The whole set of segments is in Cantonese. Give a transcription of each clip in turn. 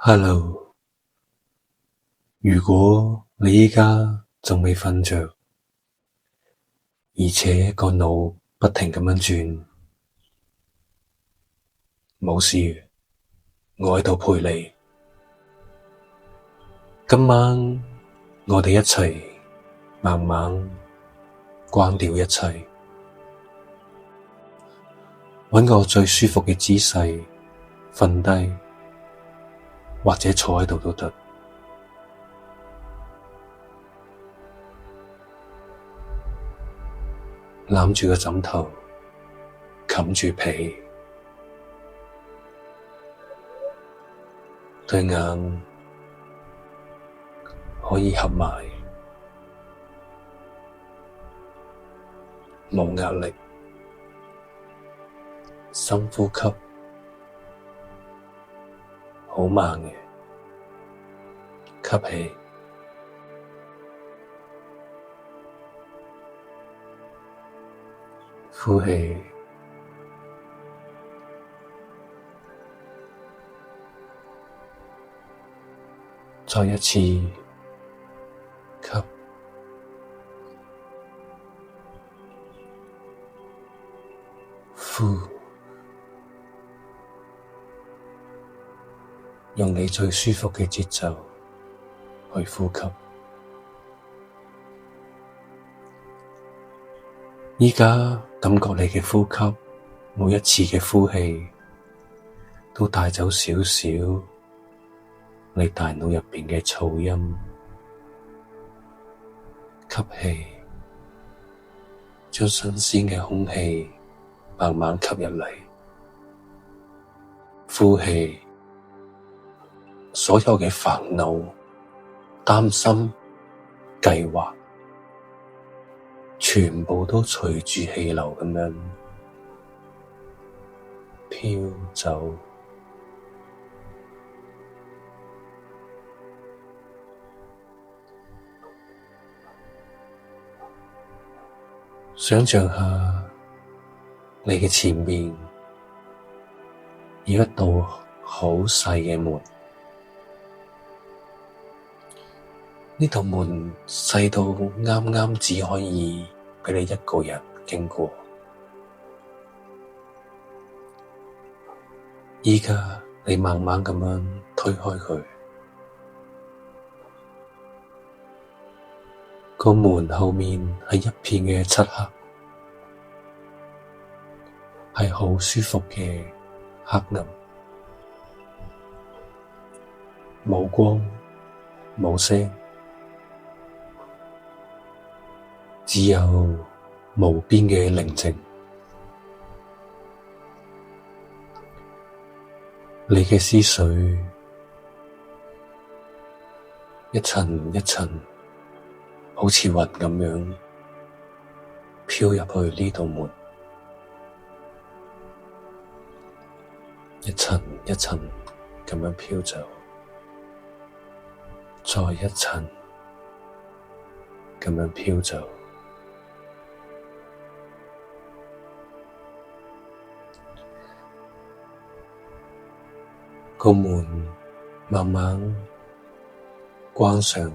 Hello，如果你依家仲未瞓着，而且個腦不停咁樣轉，冇事，我喺度陪你。今晚我哋一齊慢慢關掉一切，搵個最舒服嘅姿勢瞓低，或者坐喺度都得。攬住個枕頭，冚住被，對眼可以合埋，冇壓力，深呼吸，好慢嘅吸氣，呼氣，再一次吸，呼，用你最舒服嘅節奏去呼吸。依家感覺你嘅呼吸，每一次嘅呼氣都帶走少少你大腦入邊嘅噪音。吸氣，將新鮮嘅空氣慢慢吸入嚟。呼氣，所有嘅煩惱、擔心、計劃，全部都隨住氣流咁樣飄走。想象下你嘅前面有一道好細嘅門，呢道門細到啱啱只可以畀你一個人經過。而家你慢慢咁樣推開佢，個門後面係一片嘅漆黑，係好舒服嘅黑暗，冇光冇聲，只有無邊嘅寧靜。你嘅思緒一層一層，好似雲咁樣飄入去呢道門，一層一層咁樣飄走，再一層咁樣飄走。個門慢慢關上，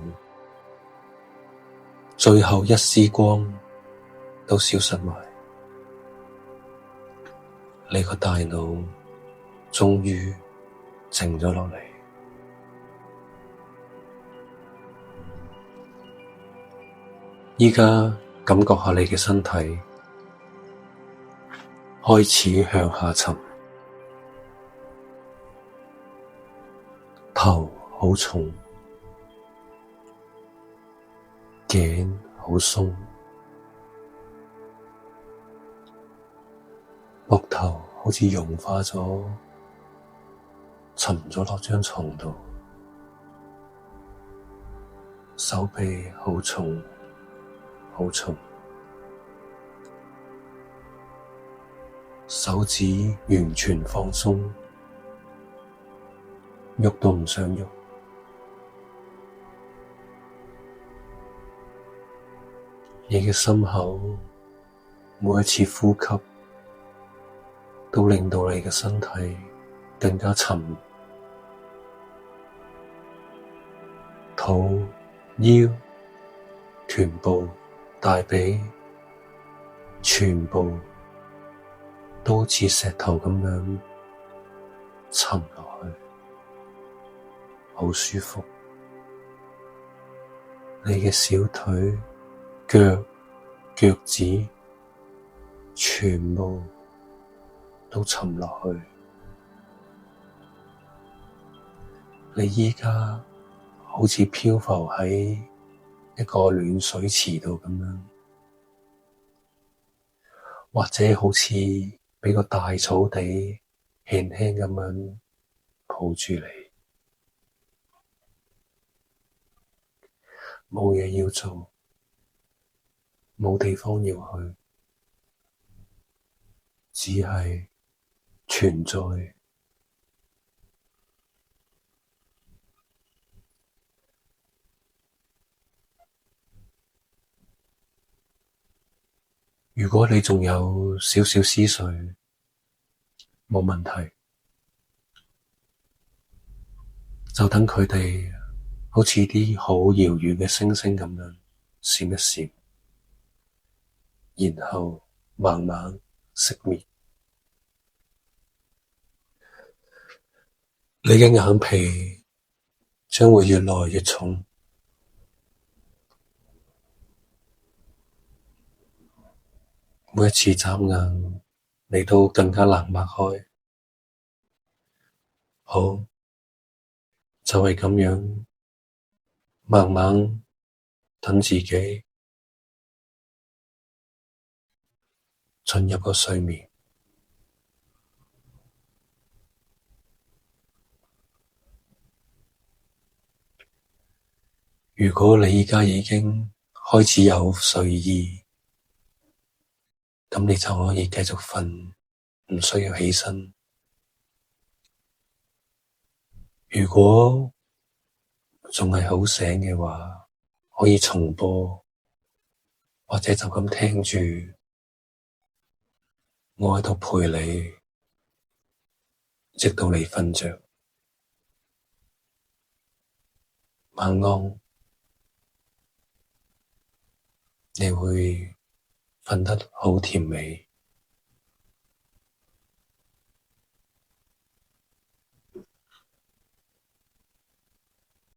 最後一絲光都消失埋，你個大腦終於靜咗落嚟。而家感覺下你嘅身體開始向下沉，頭好重，頸好鬆，膊頭好似融化咗，沉咗落張床度，手臂好重好重，手指完全放鬆，喐都唔想喐。你嘅心口每一次呼吸都令到你嘅身體更加沉，肚、腰、臀部、大髀，全部都似石頭咁樣沉落去，好舒服。你嘅小腿、腳、腳趾，全部都沉落去。你依家好似漂浮喺一個暖水池度咁樣，或者好似畀個大草地輕輕咁樣抱住你，冇嘢要做，冇地方要去，只係存在。如果你仲有少少思緒，冇問題，就等佢哋好似啲好遙遠嘅星星咁樣閃一閃，然後慢慢熄滅。你嘅眼皮將會越來越重，每一次眨眼，你都更加難擘開。好，就係咁樣，慢慢等自己進入個睡眠。如果你而家已經開始有睡意，咁你就可以繼續瞓，唔需要起身。如果仲係好醒嘅話，可以重播，或者就咁聽住，我喺度陪你，直到你瞓着。晚安，你會瞓得好甜美。